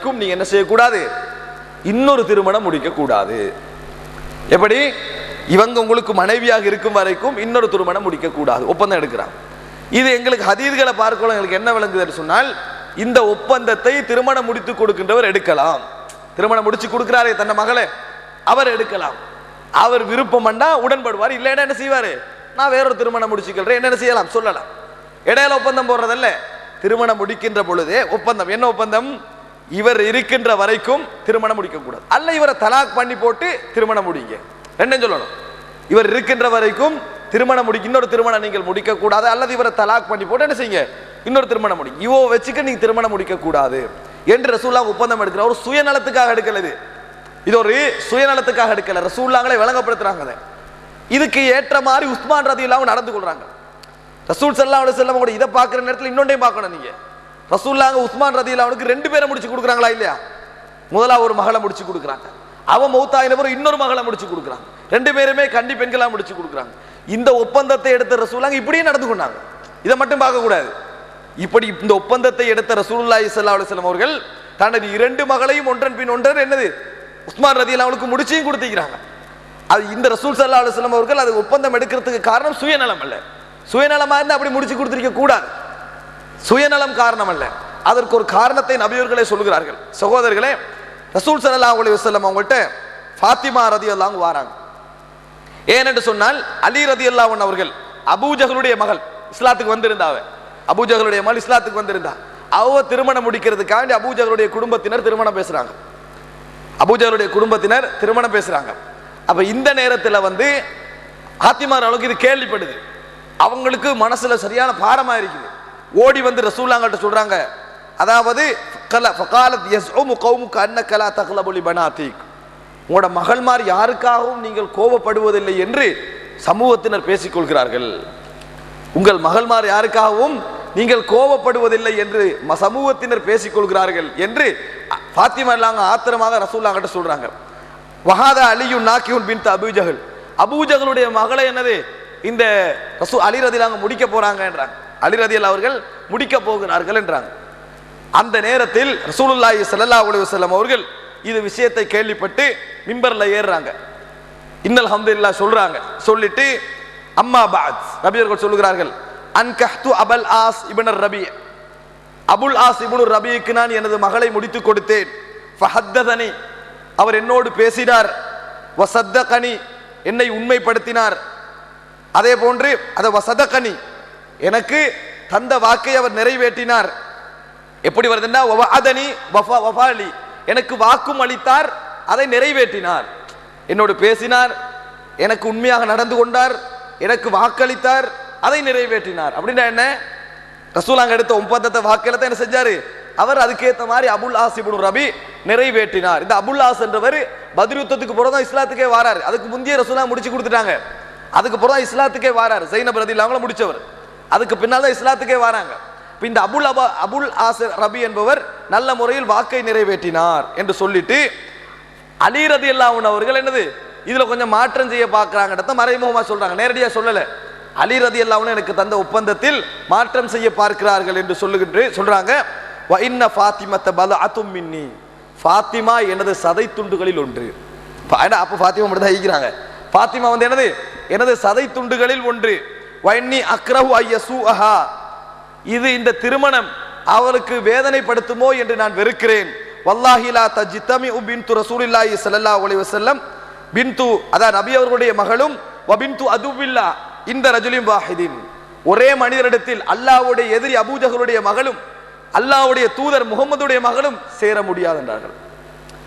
வரைக்கும் நீங்க என்ன செய்யக்கூடாது, இன்னொரு திருமணம் முடிக்க கூடாது. எப்படி? இவங்க உங்களுக்கு மனைவியாக இருக்கும் வரைக்கும் இன்னொரு திருமணம் முடிக்க கூடாது, ஒப்பந்தம் எடுக்கிறாங்க. இது எங்களுக்கு ஹதீஸ்களை பார்க்கலாம் எங்களுக்கு என்ன விளங்குதுன்னு சொன்னால், இந்த ஒப்பந்தத்தை திருமணம் முடித்து கொடுக்கின்றவர் எடுக்கலாம். திருமணம் முடிச்சு கொடுக்கிறாரே தன்னை மகளை, அவர் எடுக்கலாம். அவர் விருப்பம் பண்ணா உடன்படுவார், இல்லைன்னா என்ன செய்வாரு, நான் வேறொரு திருமணம் முடிச்சுக்கிறேன் என்ன செய்யலாம் சொல்லலாம். இடையில ஒப்பந்தம் போடுறதல்ல, திருமணம் முடிக்கின்ற பொழுதே ஒப்பந்தம். என்ன ஒப்பந்தம்? இவர் இருக்கின்ற வரைக்கும் திருமணம் முடிக்க கூடாது, அல்ல இவரை தலாக் பண்ணி போட்டு திருமணம் முடிங்க, ரெண்டும் சொல்லணும். இவர் இருக்கின்ற வரைக்கும் திருமணம் முடிக்க, இன்னொரு திருமணம் நீங்கள் முடிக்க கூடாது, அல்லது இவரை தலாக் பண்ணி போட்டு என்ன செய்யுங்க, இன்னொரு திருமணம் முடிங்க. இவோ வச்சுக்க நீங்க திருமணம் முடிக்க கூடாது என்று ரசூலுல்லாஹ் ஒப்பந்தம் எடுக்கிற ஒரு சுயநலத்துக்காக எடுக்கல. இது ஒரு சுயநலத்துக்காக எடுக்கல, ரசூலுல்லாஹ்களை விளங்கப்படுத்துறாங்க. இதுக்கு ஏற்ற மாதிரி உஸ்மான் ரலியல்லாஹு அன்ஹு நடந்து கொள்றாங்க. ரசூல் ஸல்லல்லாஹு அலைஹி வஸல்லம் கூட இதை பார்க்குற நேரத்தில் இன்னொன்றையும் பார்க்கணும். நீங்க ரசூலுல்லாஹ் உஸ்மான் ரலியல்லாஹு அன்ஹுக்கு 2 பேரை முடிச்சு கொடுக்குறாங்களா இல்லையா? முதலாவது ஒரு மகளை முடிச்சு கொடுக்குறாங்க, அவன் மௌத்தாயினவர் இன்னொரு மகளை முடிச்சு கொடுக்குறாங்க, 2 பேருமே கன்னி பெண்களா முடிச்சு கொடுக்குறாங்க. இந்த ஒப்பந்தத்தை எடுத்த ரசூலுல்லாஹ் இப்படியே நடந்து கொண்டாங்க. இதை மட்டும் பார்க்க கூடாது. இப்படி இந்த ஒப்பந்தத்தை எடுத்த ரசூலுல்லாஹி ஸல்லல்லாஹு அலைஹி வஸல்லம் அவர்கள் தனது 2 மகளையும் ஒன்றன் பின் ஒன்றன் என்னது உஸ்மான் ரலியல்லாஹு அன்ஹுக்கு முடிச்சையும் கொடுத்திருக்கிறாங்க. அது இந்த ரசூல் ஸல்லல்லாஹு அலைஹி வஸல்லம் அவர்கள் அது ஒப்பந்தம் எடுக்கிறதுக்கு காரணம் சுயநலம் அல்ல. சுயநலமா இருந்தா அப்படி முடிச்சு கொடுத்திருக்க கூடாது, சுயநலம் காரணம் அல்ல. அதற்கு ஒரு காரணத்தை நபியவர்களே சொல்லுகிறார்கள். சகோதரர்களே, ரசூல் ஸல்லல்லாஹு அலைஹி வஸல்லம் அவங்கள்ட்ட ஃபாத்திமா ரலியல்லாஹு அன்ஹா வராங்க. ஏனென்று சொன்னால் அலி ரலியல்லாஹு அன்ஹு அவர்கள் அபூஜஹலுடைய மகள் இஸ்லாத்துக்கு வந்திருந்தாவ, அபூஜஹலுடைய மகள் இஸ்லாத்துக்கு வந்திருந்தா, அவ திருமணம் முடிக்கிறதுக்காக அபூஜஹலுடைய குடும்பத்தினர் திருமணம் பேசுறாங்க. அபூஜஹலுடைய குடும்பத்தினர் திருமணம் பேசுறாங்க. அப்ப இந்த நேரத்தில் ஃபாத்திமா அளவுக்கு இது கேள்விப்படுது, அவங்களுக்கு மனசுல சரியான பாரமா இருக்குது. ஓடி வந்து ரசூலுல்லாஹ்கிட்ட சொல்றாங்க, அதாவது ஃபகாலத் யஸ்உமு கௌமுக அன்னக லா தக்லபு லி பனாதிக், உங்களோட மகள்மார் யாருக்காகவும் நீங்கள் கோபப்படுவதில்லை என்று சமூகத்தினர் பேசிக்கொள்கிறார்கள். உங்கள் மகள்மார் யாருக்காகவும் நீங்கள் கோபப்படுவதில்லை என்று சமூகத்தினர் பேசிக்கொள்கிறார்கள் என்று ஃபாத்திமா ஆத்திரமாக ரசூலுல்லாஹ்கிட்ட சொல்றாங்க. வஹாதா அலியுன் நாக்கியுன் பின்த் அபூஜஹல், அபூஜஹலுடைய மகளை என்னது இந்த அலி ரலியல்லாஹு அன்ஹு முடிக்க போறாங்க என்றாங்க. அலி ரலியல்லாஹு அவர்கள் முடிக்க போகிறார்கள் என்றாங்க. அந்த நேரத்தில் ரசூலுல்லாஹி ஸல்லல்லாஹு அலைஹி வஸல்லம் அவர்கள் இது விஷயத்தை கேள்விப்பட்டு மிம்பர்ல ஏறுறாங்க, இன்னல் ஹம்துலில்லாஹ் சொல்றாங்க. சொல்லிட்டு அம்மா பஅத் நபி அவர்கள் சொல்லுகிறார்கள், அன்கஹ்து அபுல் ஆஸ் இப்னு ரபி, அபுல் ஆஸ் இப்னு ரபிக்கு நான் எனது மகளை முடித்து கொடுத்தேன். ஃபஹத்ததனி, அவர் என்னோடு பேசினார். வஸத்தகனி, என்னை உண்மைப்படுத்தினார். அதே போன்று அதை வஸதகனி, எனக்கு தந்த வாக்கை அவர் நிறைவேற்றினார். எப்படி வருதுன்னா வஅதனி வஃபாலி, எனக்கு வாக்கும் அளித்தார், அதை நிறைவேற்றினார். என்னோடு பேசினார், எனக்கு உண்மையாக நடந்து கொண்டார், எனக்கு வாக்களித்தார், அதை நிறைவேற்றினார். அப்படின்னா என்ன? ரசூலுல்லாஹ் எடுத்த ஒப்பந்தத்தை வாக்களித்த என்ன செஞ்சாரு அவர், அதுக்கேற்ற மாதிரி அபுல் ஆஸ் இப்னு ரபி நிறைவேற்றினார். இந்த அபுல் ஆஸ் என்றவர் பத்ர் யுத்தத்துக்கு பிறகு இஸ்லாத்துக்கே வாராரு. அதுக்கு முந்தைய ரசூலுல்லாஹ் முடிச்சு கொடுத்துட்டாங்க, அதுக்கு பிறகு இஸ்லாத்துக்கே வாராரு. ஸைனப் ரலியல்லாஹு அன்ஹா முடிச்சவர், அதுக்கு பின்னால் தான் இஸ்லாத்துக்கே வராங்க. இந்த அபுல் ஆஸ் ரபி என்பவர் நல்ல முறையில் வாக்கை நிறைவேற்றினார் என்று சொல்லிட்டு அலி ரலியல்லாஹு அன்ஹு அவர்கள் என்னது இதுல கொஞ்சம் மாற்றம் செய்ய பார்க்கறாங்கன்றத மறைமுகமா சொல்றாங்க, நேரடியா சொல்லல. அலி ரலியல்லாஹு அன்ஹு எனக்கு தந்த ஒப்பந்தத்தில் மாற்றம் செய்ய பார்க்கிறார்கள் என்று சொல்றாங்க. வ இன்ன ஃபாத்திமத பலஅத்தும் மின்னி, ஃபாத்திமா எனது சதை துண்டுகளில் ஒன்று. அப்ப ஃபாத்திமா மட்டும் தான் ஈக்கிறாங்க. ஃபாத்திமா எனது சதை துண்டுகளில் ஒன்று. வ இன்னி அக்ரஹு அய்யசூஹா, இது இந்த திருமணம் அவளுக்கு வேதனைப்படுத்துமோ என்று நான் வெறுக்கிறேன். வல்லாஹி லா தஜ்தமி பின்து ரசூலில்லாஹி ஸல்லல்லாஹு அலைஹி வஸல்லம், பின்து அதான் நபி அவர்களுடைய மகளும் வ பின்து அதுபில்லா இந்த ரஜுலின் வாஹிதின், ஒரே மனிதரிடத்தில் அல்லாஹ்வுடைய எதிரி அபூஜஹலுடைய மகளும் அல்லாஹ்வுடைய தூதர் முகமதுடைய மகளும் சேர முடியாது என்றார்கள்.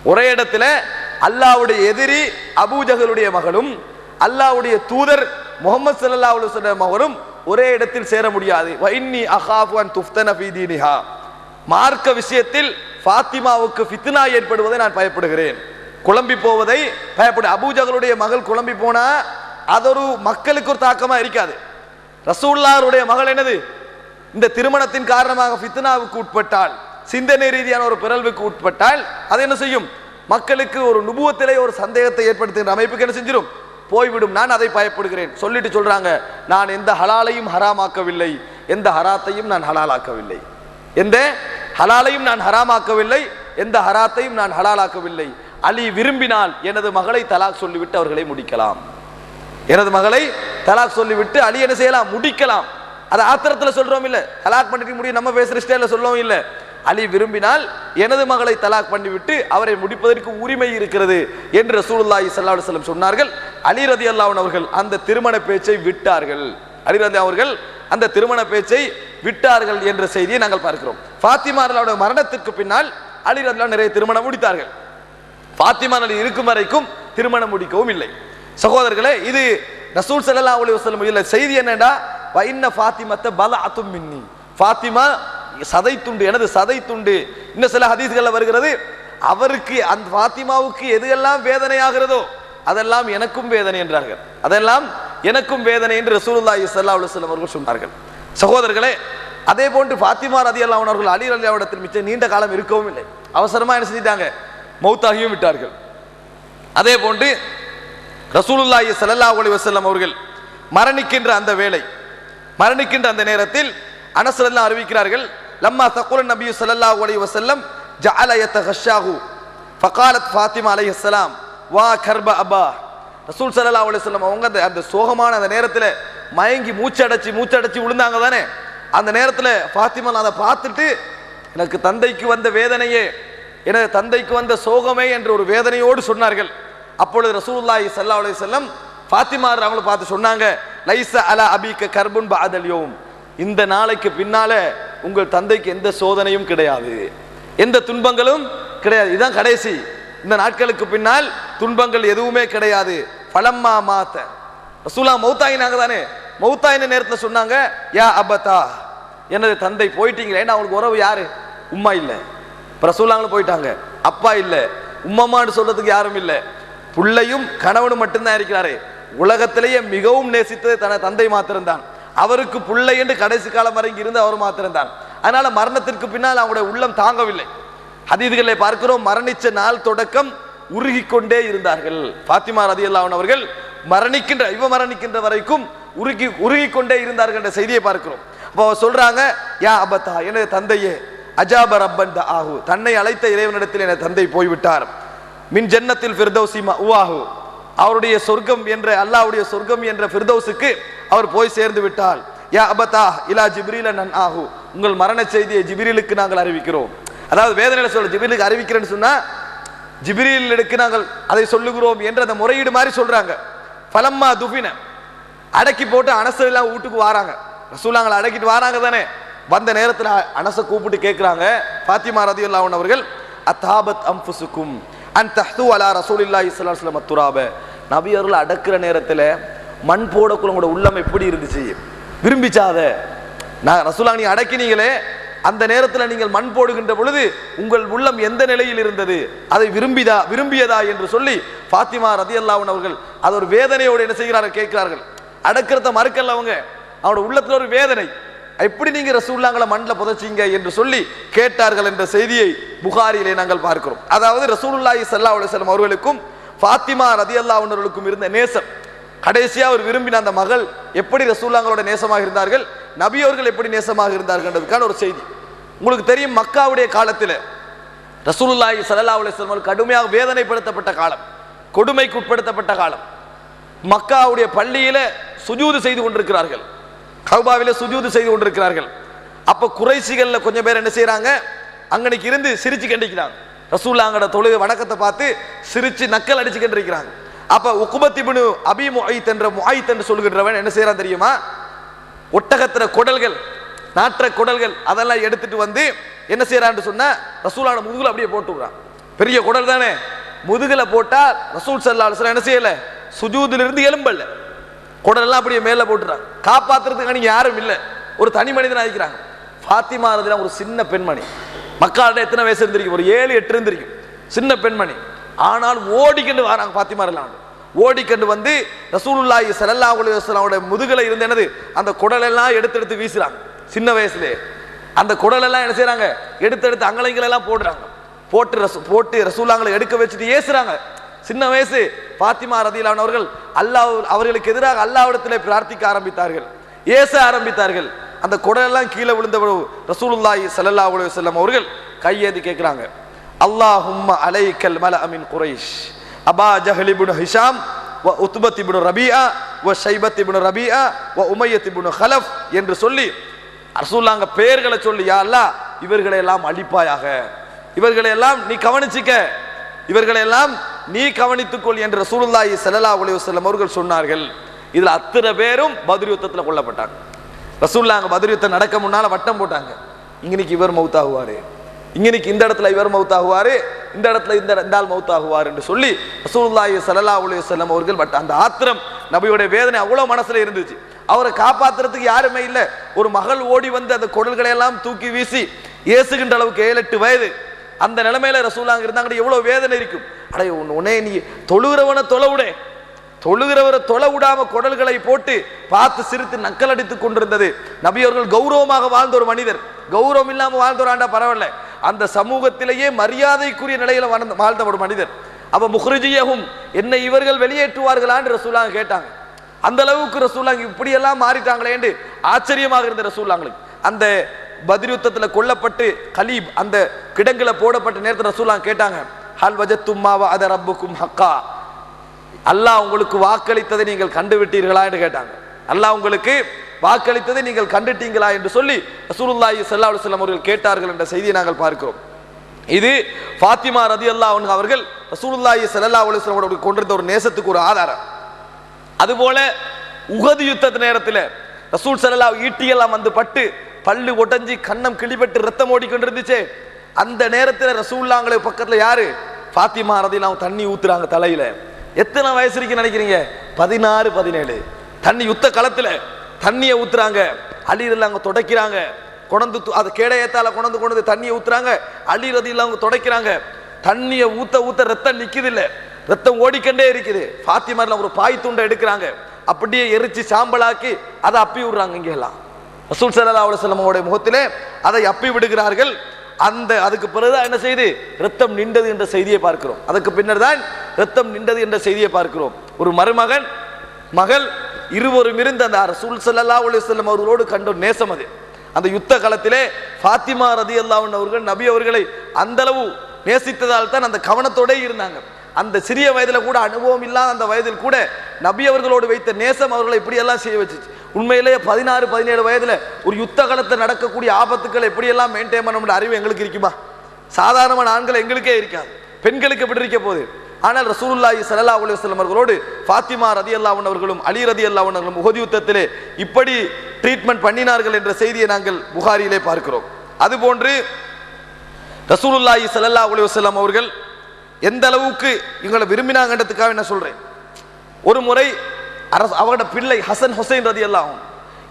ஒரே இடத்துல அல்லாஹ்வுடைய எதிரி அபூஜஹலுடைய மகளும் அல்லாஹ்வுடைய தூதர் முகமது ஸல்லல்லாஹு அலைஹி வஸல்லம் மகளும் ஒரே இடத்தில் சேர முடியாது. வ இன்னி அகாஃபு அன் துஃப்தன ஃபீ தீனிஹா, மார்க்க விஷயத்தில் ஃபாத்திமாவுக்கு ஃபித்னா ஏற்படுவதை நான் பயப்படுகிறேன், குழம்பி போவதை பயப்படு. அபூஜஹலுடைய மகள் குழம்பி போனா அது ஒரு மக்களுக்கு ஒரு தாக்கமா இருக்காது. ரசூலுல்லாஹ்வுடைய மகள் என்னது இந்த திருமணத்தின் காரணமாக ஃபித்னாவுக்கு உட்பட்டால், சிந்தனை ரீதியான ஒரு பிறழ்வுக்கு உட்பட்டால் அது என்ன செய்யும், மக்களுக்கு ஒரு நுபுவத்திலே ஒரு சந்தேகத்தை ஏற்படுத்துகின்ற அமைப்புக்கு என்ன செஞ்சிடும், போய்விடும். நான் அதை பயப்படுகிறேன். சொல்லிட்டு சொல்றாங்க, நான் எந்த ஹலாலையும் ஹராமாக்கவில்லை, எந்த ஹராத்தையும் நான் ஹலாலாக்கவில்லை, எந்த ஹலாலையும் நான் ஹராமாக்கவில்லை, எந்த ஹராத்தையும் நான் ஹலாலாக்கவில்லை. அலி விரும்பினால் எனது மகளை தலாக் சொல்லிவிட்டு அவர்களை முடிக்கலாம். எனது மகளை தலாக் சொல்லிவிட்டு அலி என்ன செய்யலாம், முடிக்கலாம். அது ஆத்திரத்தில் சொல்றோம் இல்ல, தலாக் பண்ணிட்டு முடியும் நம்ம பேசுற ஸ்டைல சொல்லவும் இல்லை. அலி விரும்பினால் எனது மகளை தலாக் பண்ணிவிட்டு அவரை முடிப்பதற்கு உரிமை இருக்கிறது என்று ரசூலுல்லாஹி ஸல்லல்லாஹு அலைஹி வஸல்லம் சொன்னார்கள். அலி ரலியல்லாஹு அன்ஹு அவர்கள் அந்த திருமண பேச்சை விட்டார்கள். அலி ரலியல்லாஹு அவர்கள் அந்த திருமண பேச்சை விட்டார்கள் என்ற செய்தியை நாங்கள் பார்க்கிறோம். ஃபாத்திமா ரலியல்லாஹு மரணத்திற்கு பின்னால் அலி ரலியல்லாஹு நிறைய திருமணம் முடித்தார்கள். ஃபாத்திமா அலி இருக்கும் வரைக்கும் திருமணம் முடிக்கவும் இல்லை. சகோதரர்களே, இது ரசூல் ஸல்லல்லாஹு அலைஹி வஸல்லம் உள்ள செய்தி என்னடா, வைன்ன ஃபாத்திமத்த பலஅத்தும் மின்னி, ஃபாத்திமா சதை துண்டு, எனது சதை துண்டு. இன்னும் சில ஹதீஸ்கள்ல வருகிறது, அவருக்கு அந்த ஃபாத்திமாவுக்கு எதுயெல்லாம் வேதனையாகிறதோ அதெல்லாம் எனக்கும் வேதனை என்றார்கள். அதெல்லாம் எனக்கும் வேதனை என்று ரசூலுல்லாஹி ஸல்லல்லாஹு அலைஹி வஸல்லம் அவர்கள் சொன்னார்கள். சகோதரர்களே, அதே போன்று ஃபாத்திமா ரலியல்லாஹு அன்ஹா அவர்கள் அலி ரலியல்லாஹு அன்ஹு மிச்ச நீண்ட காலம் இருக்கவும் இல்லை. அவசரமா என்ன செஞ்சிட்டாங்க, மௌத்தாகியும் விட்டார்கள். அதே போன்று ரசூலுல்லாஹி ஸல்லல்லாஹு அலைஹி வஸல்லம் அவர்கள் மரணிக்கின்ற அந்த வேளை, மரணிக்கின்ற அந்த நேரத்தில் அனஸ் ரலியல்லாஹு அறிவிக்கிறார்கள், லம்மா தகுல நபி ஸல்லல்லாஹு அலைஹி வஸல்லம் ஜஅல யதகஷாஹு ஃபகாலத் ஃபாத்திமா அலைஹிஸ்ஸலாம் வா கர்ப அபா. ரசூல் ஸல்லல்லாஹு அலைஹி வஸல்லம் அவங்க அந்த சோகமான அந்த நேரத்தில் மயங்கி மூச்சடைச்சி விழுந்தாங்க தானே. அந்த நேரத்தில் ஃபாத்திமா அதை பார்த்துட்டு, எனக்கு தந்தைக்கு வந்த வேதனையே, எனது தந்தைக்கு வந்த சோகமே என்ற ஒரு வேதனையோடு சொன்னார்கள். அப்பொழுது ரசூலுல்லாஹி ஸல்லல்லாஹு அலைஹி வஸல்லம் ஃபாத்திமா அவங்களை பார்த்து சொன்னாங்க, லைஸ அலா அபீக கர்புன் பஅதல் யௌம், இந்த நாளைக்கு பின்னால உங்கள் தந்தைக்கு எந்த சோதனையும் கிடையாது, எந்த துன்பங்களும் கிடையாது. இதுதான் கடைசி, இந்த நாட்களுக்கு பின்னால் துன்பங்கள் எதுவுமே கிடையாது. ஃபலம்மா மாத்த, ரசூலா மௌத்தாயினாங்க தானே, மௌத்தாயின நேரத்தில் சொன்னாங்க, யா அபதா, எனது தந்தை போயிட்டீங்க. ஏன்னா அவங்களுக்கு உறவு யாரு, உம்மா இல்லை. இப்போ ரசூலாங்களும் போயிட்டாங்க, அப்பா இல்லை, உம்மம்மான்னு சொல்றதுக்கு யாரும் இல்லை, புள்ளையும் கணவனும் மட்டும்தான் இருக்கிறாரு. உலகத்திலேயே மிகவும் நேசித்தது தன தந்தை மாத்திரம்தான். அவருக்கு புள்ளை என்று கடைசி காலம் வரை இருந்து அவர் மாத்திரம்தான். அதனால மரணத்திற்கு பின்னால் அவங்களுடைய உள்ளம் தாங்கவில்லை. ஹதீஸ்களை பார்க்கிறோம், மரணிச்ச நாள் தொடக்கம் உருகி கொண்டே இருந்தார்கள். ஃபாத்திமா ரலியல்லாஹு அன்ஹா அவர்கள் மரணிக்கின்ற வரைக்கும் உருகி கொண்டே இருந்தார்கள் என்ற செய்தியை பார்க்கிறோம். அப்போ சொல்றாங்க, யா அபதா, எனது தந்தையே, அஜாப ரப்பன் தஆஹு, தன்னை அழைத்த இறைவனிடத்தில் எனது தந்தை போய்விட்டார். மின் ஜன்னத்தில் ஃபிர்தௌசி மஅவாஹு, அவருடைய சொர்க்கம் என்ற அல்லாஹ்வுடைய சொர்க்கம் என்ற ஃபிர்தௌஸுக்கு அவர் போய் சேர்ந்து விட்டால். யா அபதா இலா ஜிப்ரீல நன்ஆஹு, உங்கள் மரண செய்தியை ஜிப்ரீலுக்கு நாங்கள் அறிவிக்கிறோம். அதாவது வேதனையில சொல்ல, ஜிப்ரீலுக்கு அறிவிக்கிறேன்னு சொன்னா ஜிப்ரீலுக்கு நாங்கள் அதை சொல்லுகிறோம் என்ற அந்த முறையீடு மாதிரி சொல்றாங்க. ஃபலம்மா துஃபின, அடக்கி போட்டு அனஸ் எல்லாம் வீட்டுக்கு வராங்க. ரசூலுல்லாஹ் அடக்கிட்டு வராங்க தானே. வந்த நேரத்தில் அனஸை கூப்பிட்டு கேட்கிறாங்க, ஃபாத்திமா ரலியல்லாஹு அன்ஹா அவர்கள், அத்தாபத் அன்ஃபுசுக்கும் அன் தஹ்து அலா ரசூலில்லாஹி ஸல்லல்லாஹு அலைஹி வஸல்லம் துராப, நபி அவர்கள் அடக்குற நேரத்தில் மண் போடக்குள்ள உங்களோட உள்ளம் எப்படி இருந்துச்சு, விரும்பிச்சாத? நான் ரசூலுல்லாஹ் நீ அடக்கினீங்களே, அந்த நேரத்தில் நீங்கள் மண் போடுகின்ற பொழுது உங்கள் உள்ளம் எந்த நிலையில் இருந்தது, அதை விரும்பியதா என்று சொல்லி ஃபாத்திமா ரலியல்லாஹு அன்ஹா அவர்கள் அது ஒரு வேதனையோடு என்ன செய்கிறார்கள், கேட்கிறார்கள். அடக்கிறத மறுக்கல அவங்க, அவனோட உள்ளத்துல ஒரு வேதனை, எப்படி நீங்க ரசூலுல்லாஹ்களை மண்ணில் புதைச்சீங்க என்று சொல்லி கேட்டார்கள் என்ற செய்தியை புகாரியிலே நாங்கள் பார்க்கிறோம். அதாவது ரசூலுல்லாஹி ஸல்லல்லாஹு அலைஹி வஸல்லம் அவர்களுக்கும் ஃபாத்திமா ரலியல்லாஹு அன்ஹா அவர்களுக்கும் இருந்த நேசம், கடைசியா அவர் விரும்பின அந்த மகள் எப்படி ரசூலுல்லாஹ்களோட நேசமாக இருந்தார்கள், நபி அவர்கள் எப்படி நேசமாக இருந்தார்கள்ன்றதுக்கான ஒரு செய்தி. உங்களுக்கு தெரியும், மக்காவுடைய காலத்தில் ரசூலுல்லாஹி ஸல்லல்லாஹு அலைஹி வஸல்லம் கடுமையாக வேதனைப்படுத்தப்பட்ட காலம், கொடுமைக்கு உட்படுத்தப்பட்ட காலம். மக்காவுடைய பள்ளியில சுஜூது செய்து கொண்டிருக்கிறார்கள், கௌபாவில சுஜூது செய்து கொண்டிருக்கிறார்கள். அப்ப குறைஷிகள்ல கொஞ்சம் பேர் என்ன செய்யறாங்க, அங்கனைக்கு இருந்து சிரிச்சு கண்டிக்கிறாங்க. ரசூலுல்லாஹ்வோட தொழுகை வணக்கத்தை பார்த்து சிரிச்சு நக்கல் அடிச்சு கண்டிருக்கிறாங்க. அப்ப உக்பத் இப்னு அபி முஐத் என்ற முஐத் என்று சொல்கின்றவன் என்ன செய்யறான் தெரியுமா, ஒட்டகத்திர குடல்கள், நாற்ற குடல்கள் அதெல்லாம் எடுத்துட்டு வந்து என்ன செய்யறான்னு சொன்னா ரசூலுல்லாஹ் முதுகுல அப்படியே போட்டுறான். பெரிய குடல் தானே, முதுகுல போட்டா ரசூல் ஸல்லல்லாஹு அலைஹி வஸல்லம் என்ன செய்யல, சுஜூதுல இருந்து எலும்பல்ல, குடலெல்லாம் அப்படியே மேல போட்டுறாங்க. காப்பாத்துறதுக்கு நீங்க யாரும் இல்லை, ஒரு தனி மனிதன் ஆகிக்கிறாங்க. ஃபாத்திமா ரலியல்லாஹு ஒரு சின்ன பெண்மணி, மக்களோட எத்தனை வயசு இருந்திருக்கும், ஒரு 7-8 இருந்திருக்கும், சின்ன பெண்மணி. ஆனால் ஓடிக்கண்டு வராங்க ஃபாத்திமா ரலியல்லாஹு, ஓடிக்கண்டு வந்து ரசூலுல்லாஹி ஸல்லல்லாஹு அலைஹி வஸல்லம் முதுகுல இருந்த என்னது அந்த குடலெல்லாம் எடுத்து வீசுறாங்க. சின்ன வயசுலே அந்த குடலெல்லாம் என்ன செய்யறாங்க, எடுத்து அங்கலைங்களெல்லாம் போடுறாங்க. போட்டு ரசூலுல்லாஹ்களை எடுக்க வச்சுட்டு ஏசுறாங்க. சின்ன வயசு ஃபாத்திமா ரலியல்லாஹு அன்ஹா அவர்கள் அவர்களுக்கு எதிராக அல்லாஹ்விடத்திலே பிரார்த்திக்க ஆரம்பித்தார்கள், ஏச ஆரம்பித்தார்கள். அந்த குடலெல்லாம் கீழே விழுந்தவர்கள் ரசூலுல்லாஹி ஸல்லல்லாஹு அலைஹி வஸல்லம் அவர்கள் கையேந்தி கேட்கிறாங்க, அல்லாஹும்ம அலைக்கல் மலஅ மின் குரைஷ் அபா ஜஹல் இப்னு ஹிஷாம் வ உத்பத் இப்னு ரபீஆ வ ஷைபத் இப்னு ரபீஆ வ உமையத் இப்னு கலஃப் என்று சொல்லி ரசூலுல்லாஹ் பெயர்களை சொல்லி, யா அல்லாஹ் இவர்களை எல்லாம் அழிப்பாயாக, இவர்களை எல்லாம் நீ கவனிச்சுக்க, இவர்களை எல்லாம் நீ கவனித்துக்கொள் என்று ரசூலுல்லாஹி ஸல்லல்லாஹு அலைஹி வஸல்லம் அவர்கள் சொன்னார்கள். இதுல அத்தனை பேரும் பத்ர் யுத்தத்தில் கொல்லப்பட்டாங்க. ரசூலுல்லாஹ் பத்ர் யுத்தம் நடக்க முன்னால வட்டம் போட்டாங்க. இன்னைக்கு இவர் மௌத்தாகுவாரு, இன்னைக்கு இந்த இடத்துல இவர் மௌத்தாகுவாரு, இந்த இடத்துல இந்த ஆள் மௌத்தாகுவார் என்று சொல்லி ரசூலுல்லாஹி ஸல்லல்லாஹு அலைஹி வஸல்லம் அவர்கள் அந்த ஆத்திரம், நபியோட வேதனை அவ்வளவு மனசுல இருந்துச்சு. அவரை காப்பாத்துறதுக்கு யாருமே இல்லை. ஒரு மகள் ஓடி வந்து அந்த குடல்களை எல்லாம் தூக்கி வீசி ஏசுகின்ற அளவுக்கு 7-8 வயது அந்த நிலைமையில ரசூலுல்லாஹ் இருந்தாங்க. எவ்வளவு வேதனை இருக்கும். அடைய உன்னே நீ தொழுகிறவனை தொலைவிட, தொழுகிறவரை தொலை விடாம குடல்களை போட்டு பார்த்து சிரித்து நக்கல் அடித்துக் கொண்டிருந்தது. நபி அவர்கள் கௌரவமாக வாழ்ந்த ஒரு மனிதர், கௌரவம் இல்லாம வாழ்ந்தோராண்டா பரவாயில்ல, அந்த சமூகத்திலேயே மரியாதைக்குரிய நிலையில வாழ்ந்த ஒரு மனிதர். அப்ப முஹ்ரிஜியஹும், என்னை இவர்கள் வெளியேற்றுவார்களான்னு ரசூலுல்லாஹ் கேட்டாங்க. அந்த அளவுக்கு ரசூலுல்லாஹ் இப்படி எல்லாம் மாறிட்டாங்களே என்று ஆச்சரியமாக இருந்த ரசூலுல்லாஹ் அந்த பத்ர் யுத்தத்தில் கொல்லப்பட்டு கலீப் அந்த கிடங்குல போடப்பட்ட நேரத்தில் ரசூலுல்லாஹ் கேட்டாங்க, ஹல் வஜத்தும் மா வஅத ரப்புக்கும் ஹக்கா, அல்லாஹ் உங்களுக்கு வாக்களித்ததை நீங்கள் கண்டுவிட்டீர்களா என்று கேட்டாங்க. அல்லாஹ் உங்களுக்கு வாக்களித்ததை நீங்கள் கண்டுட்டீங்களா என்று சொல்லி ரசூலுல்லாஹி ஸல்லல்லாஹு அலைஹி வஸல்லம் அவர்கள் கேட்டார்கள் என்ற செய்தியை நாங்கள் பார்க்கிறோம். இது ஃபாத்திமா ரலியல்லாஹு அன்ஹா அவர்கள் ரசூலுல்லாஹி ஸல்லல்லாஹு அலைஹி வஸல்லம் அவர்கள் கொண்டிருந்த ஒரு நேசத்துக்கு ஒரு ஆதாரம். அதுபோல உஹது யுத்த நேரத்தில் ரசூல் ஸல்லல்லாஹு ஈட்டியெல்லாம் வந்து பட்டு பல்லு உடைஞ்சி கண்ணம் கிழிபட்டு ரத்தம் ஓடிக்கொண்டிருந்துச்சே, அந்த நேரத்தில் ரசூலுல்லாஹ் பக்கத்துல யாரு? ஃபாத்திமா ரலியல்லாஹு தண்ணி ஊத்துறாங்க தலையில. எத்தனை வயசு இருக்கு நினைக்கிறீங்க? 16-17. தண்ணி யுத்த களத்துல தண்ணியை ஊத்துறாங்க. அலி ரலியல்லாஹு தொடக்கிறாங்க, கொண்டு அது கேடையத்தால கொண்டு தண்ணியை ஊத்துறாங்க. அலி ரலியல்லாஹு தொடக்கிறாங்க. தண்ணியை ஊத்த ஊத்த ரத்தம் நிக்குது இல்ல, ரத்தம் ஓடிக்கண்டே இருக்குது. ஃபாத்திமா ஒரு பாய் துண்டை எடுக்கிறாங்க, அப்படியே எரிச்சு சாம்பலாக்கி அதை அப்பி விடுறாங்க. இங்க எல்லாம் ரசூல் ஸல்லல்லாஹு அலைஹி வஸல்லம் அவருடைய முகத்திலே அதை அப்பி விடுகிறார்கள். அதுக்கு பிறகுதான் என்ன செய்து ரத்தம் நின்றது என்ற செய்தியை பார்க்கிறோம். அதுக்கு பின்னர் தான் ரத்தம் நின்றது என்ற செய்தியை பார்க்கிறோம். ஒரு மருமகன் மகள் இருவரும் இருந்து அந்த ரசூல் ஸல்லல்லாஹு அலைஹி வஸல்லம் அவர்களோடு கண்ட நேசம் அது. அந்த யுத்த காலத்திலே ஃபாத்திமா ரலியல்லாஹு அன்ஹா அவர்கள் நபி அவர்களை அந்த அளவு நேசித்ததால் தான் அந்த கவனத்தோட இருந்தாங்க. அந்த சிறிய வயதுல கூட, அனுபவம் இல்லாத அந்த வயதில் கூட நபி அவர்களோடு வைத்த நேசம் அவர்களை இப்படியெல்லாம் செய்ய வச்சு. உண்மையிலேயே 16-17 வயதுல ஒரு யுத்த காலத்தில் நடக்கக்கூடிய ஆபத்துக்கள் எப்படியெல்லாம் மெயின்டைன் பண்ண அறிவு எங்களுக்கு இருக்குமா? சாதாரணமான ஆண்கள் எங்களுக்கே இருக்காது, பெண்களுக்கு எப்படி இருக்க போகுது? ஆனால் ரசூலுல்லாஹி ஸல்லல்லாஹு அலைஹி வஸல்லம் அவர்களோடு ஃபாத்திமா ரலியல்லாஹு அன்ஹா அவர்களும் அலி ரலியல்லாஹு அன்ஹு அவர்களும் உஹது யுத்தத்திலே இப்படி ட்ரீட்மெண்ட் பண்ணினார்கள் என்ற செய்தியை நாங்கள் புகாரியிலே பார்க்கிறோம். அதுபோன்று ரசூலுல்லாஹி ஸல்லல்லாஹு அலைஹி வஸல்லம் அவர்கள் எந்த அளவுக்கு இவங்களை விரும்பினாங்கன்றதுக்காக என்ன சொல்றேன். ஒரு முறை அவரோட பிள்ளை ஹசன் ஹுசைன் ரலியல்லாஹு அன்ஹு,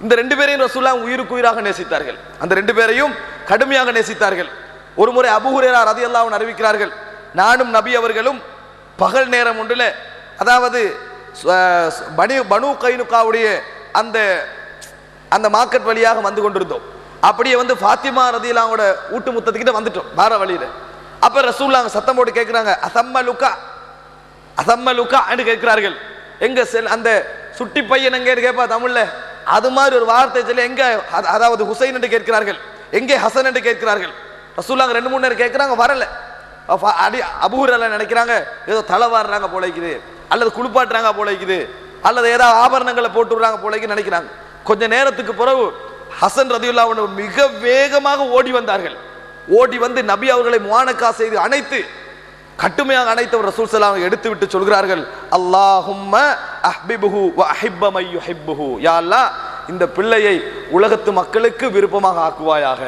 இந்த 2 பேரையும் ரசூலுல்லாஹ் உயிருக்கு உயிராக நேசித்தார்கள். அந்த 2 பேரையும் கடுமையாக நேசித்தார்கள். ஒரு முறை அபூ ஹுரைரா ரலியல்லாஹு அன்ஹு அறிவிக்கிறார்கள், நானும் நபி அவர்களும் பகல் நேரம் ஒன்றில், அதாவது பனு கைனுகாவுடைய அந்த மார்க்கெட் வழியாக வந்து கொண்டிருந்தோம். அப்படியே வந்து ஃபாத்திமா ரலியல்லாஹுவோட ஊட்டு முத்தத்துக்கிட்ட வந்துட்டோம் வார வழியில. அப்ப ரசூலுல்லாஹ் சத்தம் போட்டு கேட்கிறாங்க, அசம்மலுகா அசம்மலுகா என்று கேட்கிறார்கள். எங்க அந்த சுட்டி பையன் எங்க கேட்பா தமிழ்ல, அது மாதிரி ஒரு வார்த்தை சொல்லி எங்க, அதாவது ஹுசைன் என்று கேட்கிறார்கள், எங்கே ஹசன் என்று கேட்கிறார்கள். ரசூலுல்லாஹ் 2-3 நேரம் கேட்கிறாங்க, வரல. அபூ ஹுரைரா நினைக்கிறாங்க ஏதோ தலை வாடுறாங்க போல இருக்குது, அல்லது குளிப்பாட்டுறாங்க போல இருக்குது, அல்லது ஏதாவது ஆபரணங்களை போட்டு விடுறாங்க போல நினைக்கிறாங்க. கொஞ்ச நேரத்துக்கு பிறகு ஹசன் ரலியல்லாஹு அன்ஹு மிக வேகமாக ஓடி வந்தார்கள். ஓடி வந்து நபி அவர்களை முஆனகா செய்து அணைத்து, கட்டுமையாக அணைத்தவர் ரசூல் ஸல்லல்லாஹு அலைஹி வஸல்லம் எடுத்து விட்டு சொல்கிறார்கள், அல்லாஹும்ம அஹ்பிபுஹு வ அஹிப்ப மை யுஹிப்புஹு, யா அல்லாஹ் இந்த பிள்ளையை உலகத்து மக்களுக்கு விருப்பமாக ஆக்குவாயாக,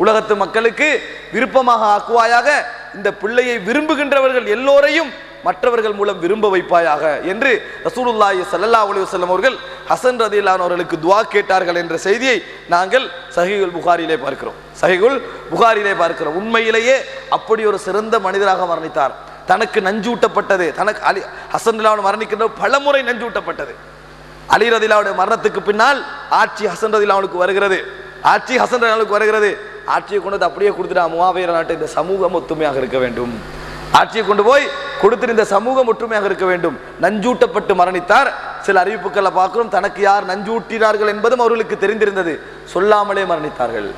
உலகத்து மக்களுக்கு விருப்பமாக ஆக்குவாயாக, இந்த பிள்ளையை விரும்புகின்றவர்கள் எல்லோரையும் மற்றவர்கள் மூலம் விரும்ப வைப்பாயாக என்று ரசூலுல்லாஹி ஸல்லல்லாஹு அலைஹி வஸல்லம் அவர்கள் ஹசன் ரலியல்லாஹு அன்ஹு அவர்களுக்கு துஆ கேட்டார்கள் என்ற செய்தியை நாங்கள் சஹீஹுல் புகாரியிலே பார்க்கிறோம். சஹீஹுல் புகாரியிலே பார்க்கிறோம். உண்மையிலேயே அப்படி ஒரு சிறந்த மனிதராக மரணித்தார். தனக்கு நஞ்சூட்டப்பட்டது, தனக்கு அலி ஹசன் ரலியல்லாஹு அன்ஹு மரணிக்கின்ற பலமுறை நஞ்சூட்டப்பட்டது. அலி ரலியல்லாஹு அன்ஹு மரணத்துக்கு பின்னால் ஆட்சி ஹசன் ரலியல்லாஹு அன்ஹுக்கு வருகிறது. ஆட்சி ஹசன் ரலியல்லாஹு அன்ஹுக்கு வருகிறது. ஆட்சியை கொண்டு வந்து அப்படியே கொடுத்துட்டா, முஆவியா நாட்டு இந்த சமூகம் ஒத்துமையாக இருக்க வேண்டும், ஆட்சியை கொண்டு போய் கொடுத்திருந்த சமூகம் ஒற்றுமையாக இருக்க வேண்டும். நஞ்சூட்டப்பட்டு மரணித்தார். சில அறிவிப்புகளை பார்க்கிறோம், தனக்கு யார் நஞ்சூட்டினார்கள் என்பதும் அவர்களுக்கு தெரிந்திருந்தது. சொல்லாமலே மரணித்தார்கள்,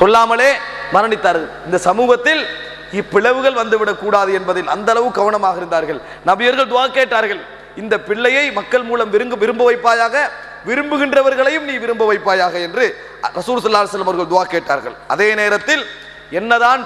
சொல்லாமலே மரணித்தார்கள். இந்த சமூகத்தில் இப்பிளவுகள் வந்துவிடக் கூடாது என்பதில் அந்த அளவு கவனமாக இருந்தார்கள். நபியர்கள் துஆ கேட்டார்கள், இந்த பிள்ளையை மக்கள் மூலம் விரும்ப வைப்பாயாக, விரும்புகின்றவர்களையும் நீ விரும்ப வைப்பாயாக என்று ரசூல் ஸல்லல்லாஹு அலைஹி வஸல்லம் அவர்கள் துஆ கேட்டார்கள். அதே நேரத்தில் என்னதான்